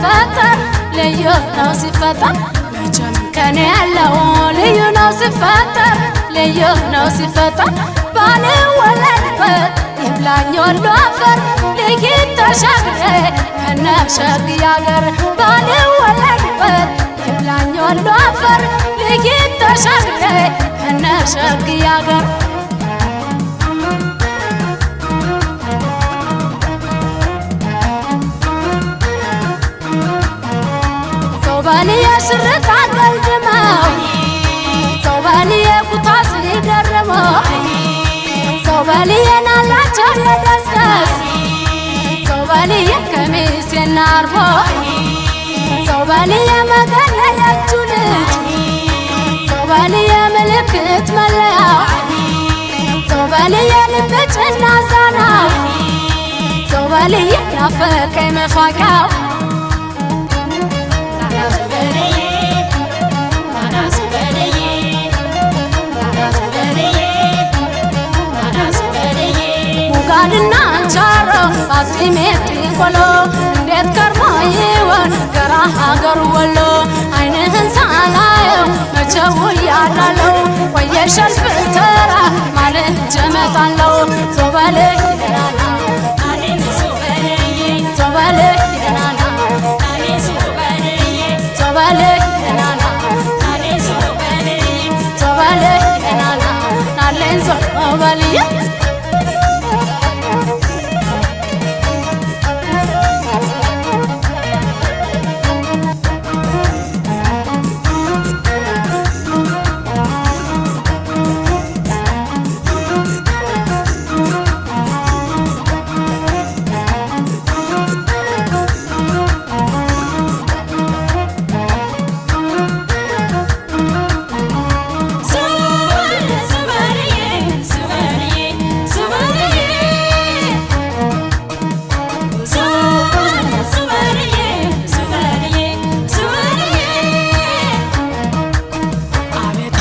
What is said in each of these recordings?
ሲፈጠር ልዩ ነው ሲፈጠር መቼም ከኔ ያለው ልዩ ነው ሲፈጠር ልዩ ነው ሲፈጠር ባልወለድበት ይብላኝ ወሎ አፈር ልይት ተሻግሬ ከነሸግዬ አገር ባልወለድበት ይብላኝ ወሎ አፈር ልይት ተሻግሬ ከነሸግዬ አገር ሶባልዬ ሽርጥ አገልድመው ሶባልዬ ኩታ ሲደርመው ሶባልዬ ናላቸው የደስደስ ሶባልዬ ቀሚሴና አርቦ ሶባልዬ መገለለቹ ልጅ ሶባልዬ ምልክት መለያው ሶባልዬ ልብጭና ዛናው ሶባልዬ ናፈቀኝ መፋቂያው ሙጋድና አንቻሮ አጥሜት ቆሎ እንዴት ከርሞ ይሆን ገራ ሀገር ወሎ አይንህን ሳላየው መቼው ያዳለው ቆየሸልፍ ተራ ማለት ጀመጣለው ሶባሌ ይደናና ሶባሌ ይደናና ሶባሌ ይደናና ሶባሌ ይደናና ናለን ሶባልዬ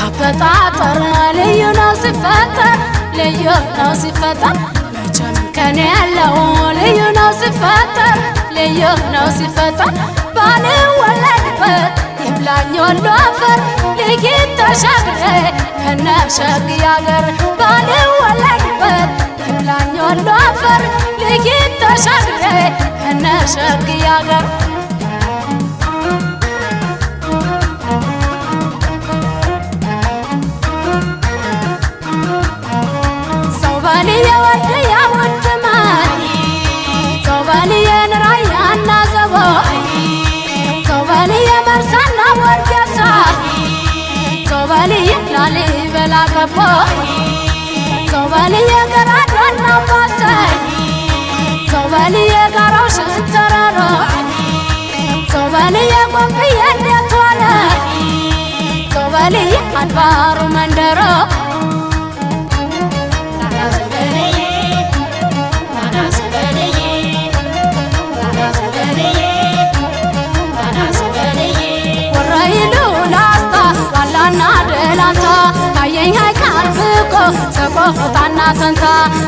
አፈጣጠር ልዩ ነው ሲፈጠር ልዩ ነው ሲፈጠር መቼም ከኔ ያለው ልዩ ነው ሲፈጠር ልዩ ነው ሲፈጠር ባልወለድበት ይብላኝ ወሎ አፈር ልይት ተሻግሬ ከነሸግዬ አገር ባልወለድበት ይብላኝ ወሎ አፈር ልይት ተሻግሬ ከነሸግዬ አገር ሶባልዬ ወልድያ ወድማን ሶባልዬ ራያና ዘቦ ሶባልዬ መርሳና ወርጌሳ ሶባልዬ ላሊበላ ገቦ ሶባልዬ ገራዶና አምባሰል ሶባልዬ ጋራው ሽንተረሮ ሶባልዬ ጎብዬ እንዴት ዋለ ሶባልዬ አድባሩ መንደሮ ወራይሉ ላስታ ዋላና ደላንታ ታየኝ አይካርፍቆ ሰቆጣና ተንታ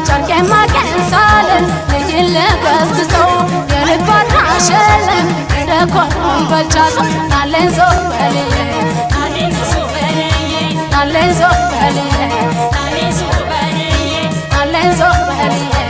ጨርቄን ማቄን ሳልን ልይን ልገስግሰው የልባና ሸለም እንደኮን በልቻሰው ናለን ሶባልዬ ናለን ሶባልዬ ናለን ሶባልዬ